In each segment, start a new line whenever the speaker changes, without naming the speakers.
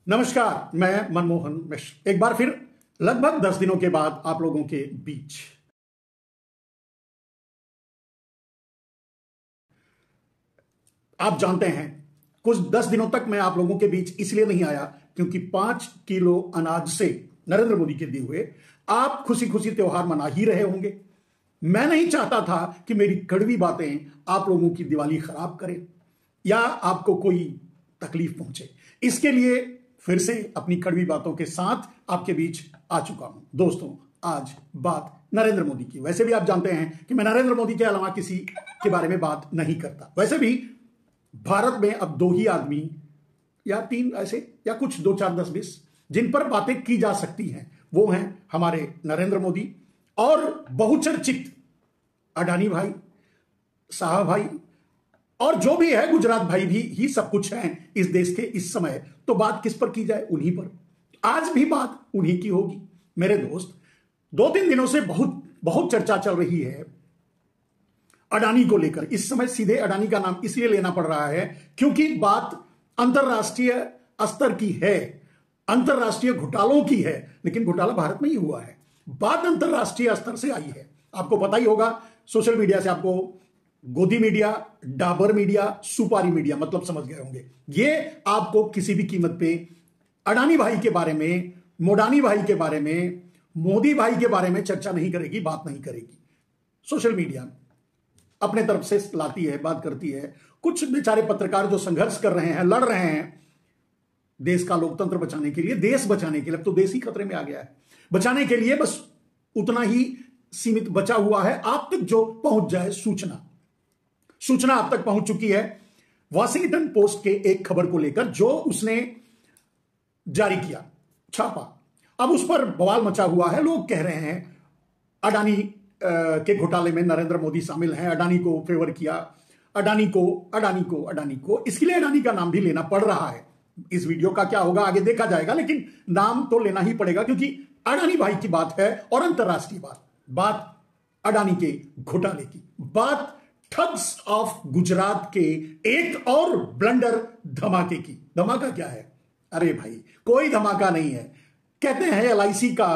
नमस्कार, मैं मनमोहन मिश्र एक बार फिर लगभग 10 दिनों के बाद आप लोगों के बीच। आप जानते हैं, कुछ 10 दिनों तक मैं आप लोगों के बीच इसलिए नहीं आया क्योंकि 5 किलो अनाज से नरेंद्र मोदी के दिए हुए आप खुशी खुशी त्योहार मना ही रहे होंगे। मैं नहीं चाहता था कि मेरी कड़वी बातें आप लोगों की दिवाली खराब करें या आपको कोई तकलीफ पहुंचे। इसके लिए फिर से अपनी कड़वी बातों के साथ आपके बीच आ चुका हूं। दोस्तों, आज बात नरेंद्र मोदी की। वैसे भी आप जानते हैं कि मैं नरेंद्र मोदी के अलावा किसी के बारे में बात नहीं करता। वैसे भी भारत में अब 2 ही आदमी या 3 ऐसे या कुछ 2, 4, 10, 20 जिन पर बातें की जा सकती हैं, वो हैं हमारे नरेंद्र मोदी और बहुचर्चित अडानी भाई, साहा भाई और जो भी है गुजरात भाई भी ही सब कुछ हैं इस देश के इस समय। तो बात किस पर की जाए? उन्हीं पर। आज भी बात उन्हीं की होगी। मेरे दोस्त, 2-3 दिनों से बहुत चर्चा चल रही है अडानी को लेकर। इस समय सीधे अडानी का नाम इसलिए लेना पड़ रहा है क्योंकि बात अंतरराष्ट्रीय स्तर की है, अंतरराष्ट्रीय घोटालों की है। लेकिन घोटाला भारत में ही हुआ है, बात अंतरराष्ट्रीय स्तर से आई है। आपको पता ही होगा, सोशल मीडिया से आपको गोदी मीडिया, डाबर मीडिया, सुपारी मीडिया, मतलब समझ गए होंगे। ये आपको किसी भी कीमत पे अडानी भाई के बारे में, मोडानी भाई के बारे में, मोदी भाई के बारे में चर्चा नहीं करेगी, बात नहीं करेगी। सोशल मीडिया अपने तरफ से लाती है, बात करती है। कुछ बेचारे पत्रकार जो संघर्ष कर रहे हैं, लड़ रहे हैं देश का लोकतंत्र बचाने के लिए, देश बचाने के लिए। अब तो देश ही खतरे में आ गया है। बचाने के लिए बस उतना ही सीमित बचा हुआ है आप तक जो पहुंच जाए सूचना आप तक पहुंच चुकी है वॉशिंगटन पोस्ट के एक खबर को लेकर जो उसने जारी किया, छापा। अब उस पर बवाल मचा हुआ है। लोग कह रहे हैं अडानी के घोटाले में नरेंद्र मोदी शामिल हैं, अडानी को फेवर किया, अडानी को। इसके लिए अडानी का नाम भी लेना पड़ रहा है। इस वीडियो का क्या होगा आगे देखा जाएगा, लेकिन नाम तो लेना ही पड़ेगा क्योंकि अडानी भाई की बात है और अंतरराष्ट्रीय बात अडानी के घोटाले की, बात ठग्स ऑफ गुजरात के एक और ब्लंडर धमाके की। धमाका क्या है? अरे भाई, कोई धमाका नहीं है। कहते हैं एलआईसी का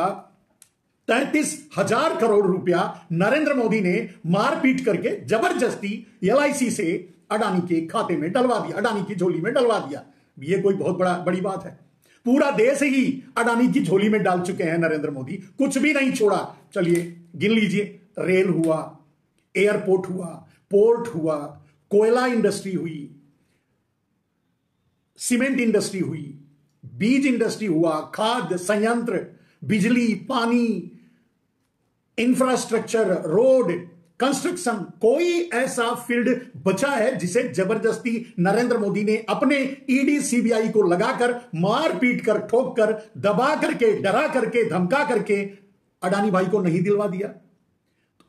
33,000 करोड़ रुपया नरेंद्र मोदी ने मारपीट करके जबरदस्ती एलआईसी से अडानी के खाते में डलवा दिया, अडानी की झोली में डलवा दिया। ये कोई बहुत बड़ी बात है? पूरा देश ही अडानी की झोली में डाल चुके हैं नरेंद्र मोदी, कुछ भी नहीं छोड़ा। चलिए गिन लीजिए। रेल हुआ, एयरपोर्ट हुआ, पोर्ट हुआ, कोयला इंडस्ट्री हुई, सीमेंट इंडस्ट्री हुई, बीज इंडस्ट्री हुआ, खाद्य संयंत्र, बिजली, पानी, इंफ्रास्ट्रक्चर, रोड, कंस्ट्रक्शन। कोई ऐसा फील्ड बचा है जिसे जबरदस्ती नरेंद्र मोदी ने अपने ईडी सीबीआई को लगाकर मार पीट कर, ठोक कर, दबा करके, डरा करके, धमका करके अडानी भाई को नहीं दिलवा दिया?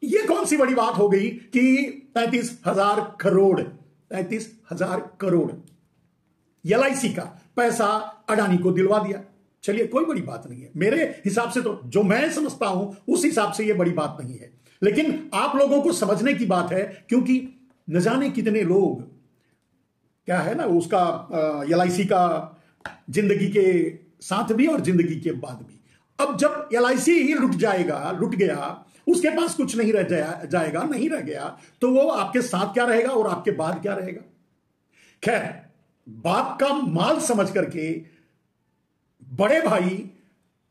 ये कौन सी बड़ी बात हो गई कि 33,000 करोड़ एलआईसी का पैसा अडानी को दिलवा दिया? चलिए, कोई बड़ी बात नहीं है। मेरे हिसाब से तो जो मैं समझता हूं उस हिसाब से यह बड़ी बात नहीं है, लेकिन आप लोगों को समझने की बात है क्योंकि न जाने कितने लोग, क्या है ना उसका एलआईसी का जिंदगी के साथ भी और जिंदगी के बाद भी। अब जब एलआईसी ही लुट गया, उसके पास कुछ नहीं रह गया, तो वो आपके साथ क्या रहेगा और आपके बाद क्या रहेगा? खैर, बाप का माल समझ करके बड़े भाई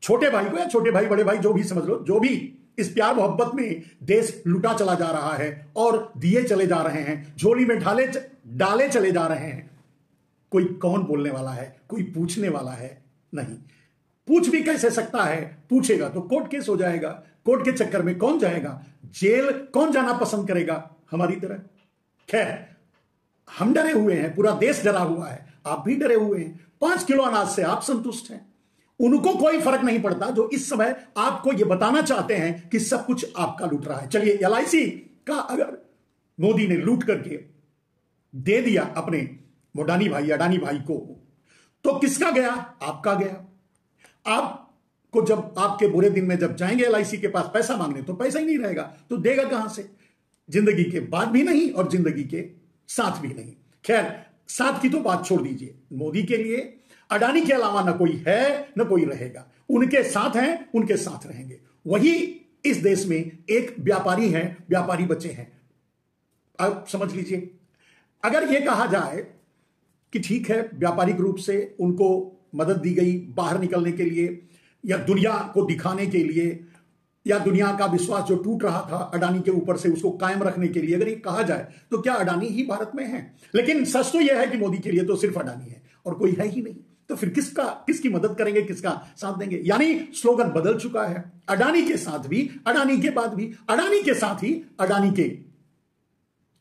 छोटे भाई को, या छोटे भाई बड़े भाई, जो भी समझ लो, जो भी इस प्यार मोहब्बत में देश लुटा चला जा रहा है और दिए चले जा रहे हैं, झोली में डाले चले जा रहे हैं। कोई कौन बोलने वाला है? कोई पूछने वाला है? नहीं। पूछ भी कैसे सकता है? पूछेगा तो कोर्ट केस हो जाएगा। कोर्ट के चक्कर में कौन जाएगा? जेल कौन जाना पसंद करेगा हमारी तरह? खैर, हम डरे हुए हैं, पूरा देश डरा हुआ है, आप भी डरे हुए हैं। 5 किलो अनाज से आप संतुष्ट हैं, उनको कोई फर्क नहीं पड़ता जो इस समय आपको यह बताना चाहते हैं कि सब कुछ आपका लूट रहा है। चलिए, एलआईसी का अगर मोदी ने लूट करके दे दिया अपने मोडानी भाई, अडानी भाई को, तो किसका गया? आपका गया। आपको जब आपके बुरे दिन में जब जाएंगे एलआईसी के पास पैसा मांगने, तो पैसा ही नहीं रहेगा, तो देगा कहां से? जिंदगी के बाद भी नहीं और जिंदगी के साथ भी नहीं। खैर, साथ की तो बात छोड़ दीजिए। मोदी के लिए अडानी के अलावा न कोई है न कोई रहेगा। उनके साथ हैं, उनके साथ रहेंगे। वही इस देश में एक व्यापारी हैं, व्यापारी बचे हैं। अब समझ लीजिए, अगर यह कहा जाए कि ठीक है व्यापारिक रूप से उनको मदद दी गई बाहर निकलने के लिए, या दुनिया को दिखाने के लिए, या दुनिया का विश्वास जो टूट रहा था अडानी के ऊपर से उसको कायम रखने के लिए अगर ये कहा जाए, तो क्या अडानी ही भारत में है? लेकिन सच तो यह है कि मोदी के लिए तो सिर्फ अडानी है और कोई है ही नहीं। तो फिर किसकी मदद करेंगे, किसका साथ देंगे? यानी स्लोगन बदल चुका है। अडानी के साथ भी, अडानी के बाद भी, अडानी के साथ ही अडानी के।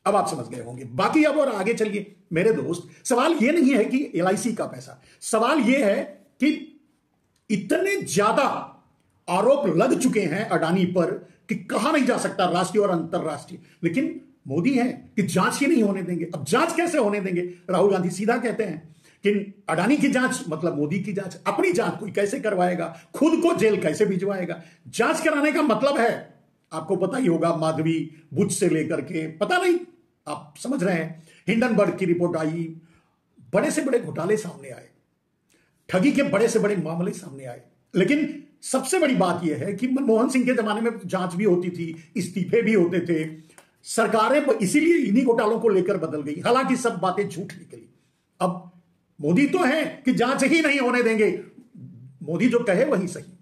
अब आप समझ गए होंगे। बाकी अब और आगे चलिए मेरे दोस्त, सवाल यह नहीं है कि LIC का पैसा, सवाल यह है कि इतने ज्यादा आरोप लग चुके हैं अडानी पर कि कहा नहीं जा सकता राष्ट्रीय और अंतरराष्ट्रीय, लेकिन मोदी हैं कि जांच ही नहीं होने देंगे। अब जांच कैसे होने देंगे? राहुल गांधी सीधा कहते हैं कि अडानी की जांच मतलब मोदी की जांच। अपनी जांच कोई कैसे करवाएगा? खुद को जेल कैसे भिजवाएगा? जांच कराने का मतलब है, आपको पता ही होगा, माधवी बुच से लेकर के, पता नहीं, आप समझ रहे हैं, हिंडनबर्ग की रिपोर्ट आई, बड़े से बड़े घोटाले सामने आए, ठगी के बड़े से बड़े मामले सामने आए। लेकिन सबसे बड़ी बात यह है कि मनमोहन सिंह के जमाने में जांच भी होती थी, इस्तीफे भी होते थे, सरकारें इसीलिए इन्हीं घोटालों को लेकर बदल गई, हालांकि सब बातें झूठ निकली। अब मोदी तो है कि जांच ही नहीं होने देंगे, मोदी जो कहे वही सही।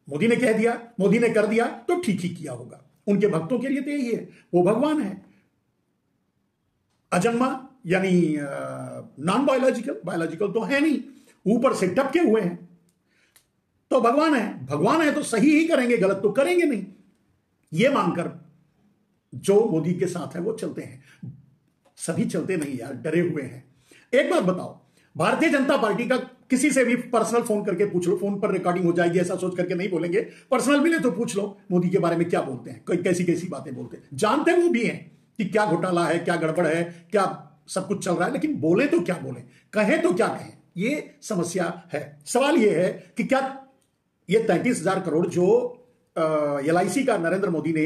मोदी ने कह दिया, मोदी ने कर दिया तो ठीक ही किया होगा। उनके भक्तों के लिए तो यही है, वो भगवान है, अजन्मा यानी नॉन बायोलॉजिकल, बायोलॉजिकल तो है नहीं, ऊपर से टपके हुए हैं, तो भगवान है। भगवान है तो सही ही करेंगे, गलत तो करेंगे नहीं, ये मानकर जो मोदी के साथ है वो चलते हैं। सभी चलते नहीं यार, डरे हुए हैं। एक बात बताओ, भारतीय जनता पार्टी का किसी से भी पर्सनल फोन करके पूछ लो, फोन पर रिकॉर्डिंग हो जाएगी, ऐसा सोच करके नहीं बोलेंगे, पर्सनल मिले तो पूछ लो मोदी के बारे में क्या बोलते हैं, कैसी कैसी बातें बोलते हैं। जानते वो भी हैं कि क्या घोटाला है, क्या गड़बड़ है, क्या सब कुछ चल रहा है, लेकिन बोले तो क्या बोले, कहें तो क्या कहें, ये समस्या है। सवाल ये है कि क्या ये 33,000 करोड़ जो LIC का नरेंद्र मोदी ने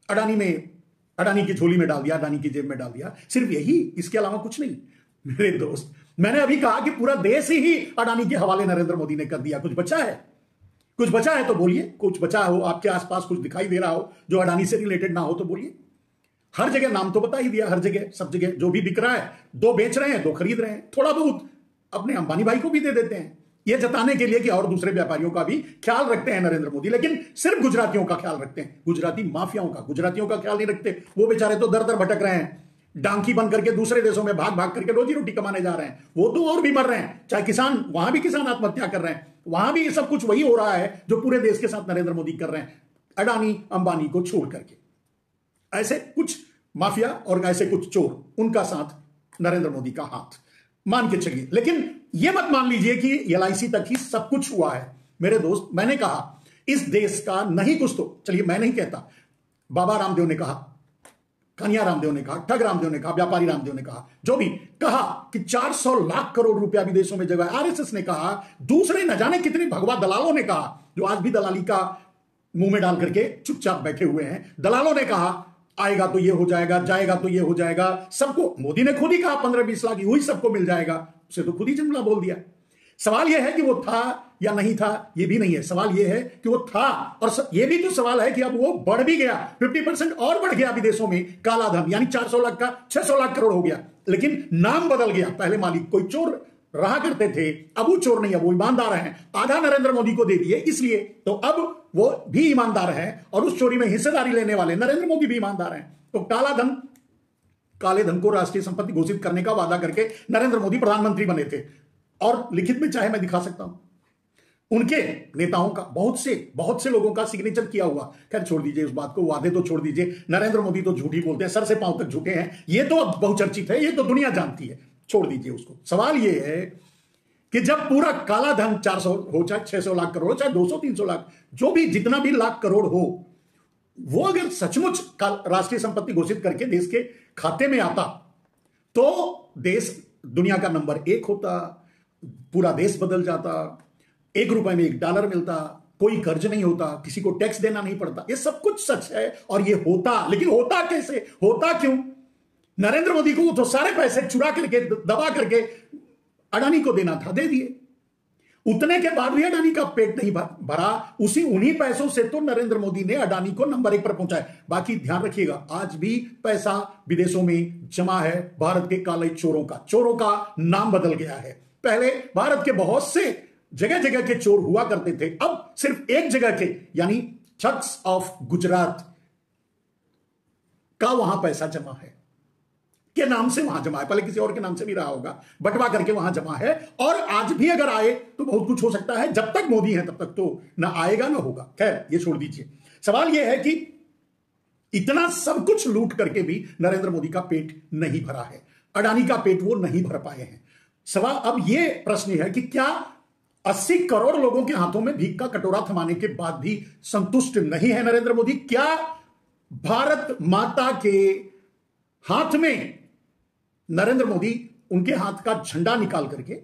अडानी की झोली में डाल दिया, अडानी की जेब में डाल दिया, सिर्फ यही, इसके अलावा कुछ नहीं? मेरे दोस्त, मैंने अभी कहा कि पूरा देश ही अडानी के हवाले नरेंद्र मोदी ने कर दिया। कुछ बचा है? कुछ बचा है तो बोलिए, कुछ बचा हो, आपके आसपास कुछ दिखाई दे रहा हो जो अडानी से रिलेटेड ना हो तो बोलिए। हर जगह नाम तो बता ही दिया, हर जगह, सब जगह जो भी बिक रहा है, 2 बेच रहे हैं, 2 खरीद रहे हैं, थोड़ा बहुत अपने अंबानी भाई को भी दे देते हैं, ये जताने के लिए कि और दूसरे व्यापारियों का भी ख्याल रखते हैं नरेंद्र मोदी। लेकिन सिर्फ गुजरातियों का ख्याल रखते हैं, गुजराती माफियाओं का, गुजरातियों का ख्याल नहीं रखते। वो बेचारे तो दर दर भटक रहे हैं, डांकी बन करके दूसरे देशों में भाग भाग करके रोजी रोटी कमाने जा रहे हैं, वो तो और भी मर रहे हैं। चाहे किसान, वहां भी किसान आत्महत्या कर रहे हैं, वहां भी सब कुछ वही हो रहा है जो पूरे देश के साथ नरेंद्र मोदी कर रहे हैं, अडानी अंबानी को छोड़ करके। ऐसे कुछ माफिया और ऐसे कुछ चोर, उनका साथ नरेंद्र मोदी का हाथ, मान के चलिए। लेकिन यह मत मान लीजिए कि LIC तक ही सब कुछ हुआ है। मेरे दोस्त, मैंने कहा इस देश का नहीं कुछ तो, चलिए मैं नहीं कहता, बाबा रामदेव ने कहा, कन्हैया रामदेव ने कहा, ठग रामदेव ने कहा, व्यापारी रामदेव ने कहा, जो भी कहा कि 400 लाख करोड़ रुपया विदेशों में जगह, RSS ने कहा, दूसरे न जाने कितने भगवा दलालों ने कहा, जो आज भी दलाली का मुंह में डाल करके चुपचाप बैठे हुए हैं। दलालों ने कहा आएगा तो ये हो जाएगा, जाएगा तो ये हो जाएगा, सबको, मोदी ने खुद ही कहा 15-20 लाख हुई सबको मिल जाएगा, उसे तो खुद ही जुमला बोल दिया। सवाल यह है कि वो था या नहीं था, ये भी नहीं है, सवाल यह है कि वो था, और यह भी तो सवाल है कि अब वो बढ़ भी गया, 50% और बढ़ गया विदेशों में काला धन, यानी 400 लाख का 600 लाख करोड़ हो गया। लेकिन नाम बदल गया, पहले मालिक कोई चोर रहा करते थे, अब वो चोर नहीं है, वो ईमानदार हैं, आधा नरेंद्र मोदी को दे दिए इसलिए, तो अब वो भी ईमानदार हैं और उस चोरी में हिस्सेदारी लेने वाले नरेंद्र मोदी भी ईमानदार हैं। तो काले धन को राष्ट्रीय संपत्ति घोषित करने का वादा करके नरेंद्र मोदी प्रधानमंत्री बने थे, और लिखित में चाहे मैं दिखा सकता हूं, उनके नेताओं का, बहुत से लोगों का सिग्नेचर किया हुआ। खैर छोड़ दीजिए उस बात को, वादे तो छोड़ दीजिए, नरेंद्र मोदी तो झूठी बोलते हैं, सर से पांव तक झूठे हैं, ये तो अब बहुचर्चित है, ये तो दुनिया जानती है, छोड़ दीजिए उसको। सवाल ये है कि जब पूरा काला धन 400 हो, चाहे 600 लाख करोड़ हो, चाहे 200-300 लाख, जो भी जितना भी लाख करोड़ हो, वो अगर सचमुच राष्ट्रीय संपत्ति घोषित करके देश के खाते में आता तो देश दुनिया का नंबर 1 होता, पूरा देश बदल जाता, $1 में $1 मिलता, कोई कर्ज नहीं होता, किसी को टैक्स देना नहीं पड़ता। ये सब कुछ सच है और ये होता, लेकिन होता कैसे, होता क्यों? नरेंद्र मोदी को तो सारे पैसे चुरा करके, दबा करके अडानी को देना था दे दिए। उतने के बाद भी अडानी का पेट नहीं भरा। उन्हीं पैसों से तो नरेंद्र मोदी ने अडानी को नंबर 1 पर पहुंचाया। बाकी ध्यान रखिएगा, आज भी पैसा विदेशों में जमा है भारत के काले चोरों का नाम बदल गया है। पहले भारत के बहुत से जगह जगह के चोर हुआ करते थे, अब सिर्फ एक जगह के यानी ठग्स ऑफ गुजरात का वहां पैसा जमा है, के नाम से वहां जमा है। पहले किसी और के नाम से भी रहा होगा, बंटवा करके वहां जमा है। और आज भी अगर आए तो बहुत कुछ हो सकता है। जब तक मोदी है तब तक तो ना आएगा ना होगा। खैर, ये छोड़ दीजिए। सवाल यह है कि इतना सब कुछ लूट करके भी नरेंद्र मोदी का पेट नहीं भरा है, अडानी का पेट वो नहीं भर पाए हैं। सवाल अब यह प्रश्न है कि क्या 80 करोड़ लोगों के हाथों में भीख का कटोरा थमाने के बाद भी संतुष्ट नहीं है नरेंद्र मोदी? क्या भारत माता के हाथ में नरेंद्र मोदी उनके हाथ का झंडा निकाल करके,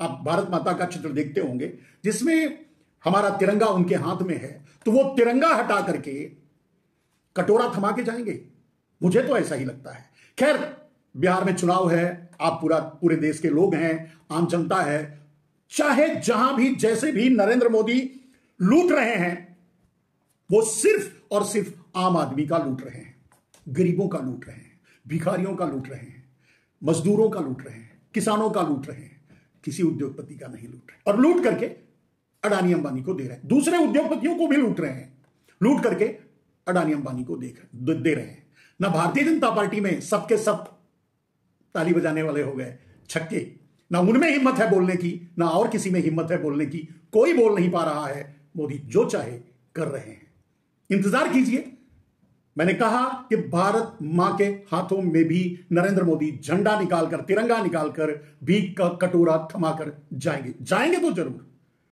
आप भारत माता का चित्र देखते होंगे जिसमें हमारा तिरंगा उनके हाथ में है, तो वो तिरंगा हटा करके कटोरा थमा के जाएंगे? मुझे तो ऐसा ही लगता है। खैर, बिहार में चुनाव है, आप पूरे देश के लोग हैं, आम जनता है। चाहे जहां भी जैसे भी नरेंद्र मोदी लूट रहे हैं, वो सिर्फ और सिर्फ आम आदमी का लूट रहे हैं, गरीबों का लूट रहे हैं, भिखारियों का लूट रहे हैं, मजदूरों का लूट रहे हैं, किसानों का लूट रहे हैं, किसी उद्योगपति का नहीं लूट रहे। और लूट करके अडानी अंबानी को दे रहे हैं, दूसरे उद्योगपतियों को भी लूट रहे हैं, लूट करके अडानी अंबानी को दे रहे हैं। ना भारतीय जनता पार्टी में सबके सब ताली बजाने वाले हो गए छक्के, ना उनमें हिम्मत है बोलने की, ना और किसी में हिम्मत है बोलने की। कोई बोल नहीं पा रहा है। मोदी जो चाहे कर रहे हैं। इंतजार कीजिए। मैंने कहा कि भारत मां के हाथों में भी नरेंद्र मोदी झंडा निकालकर, तिरंगा निकालकर, भीख का कटोरा थमाकर जाएंगे तो जरूर।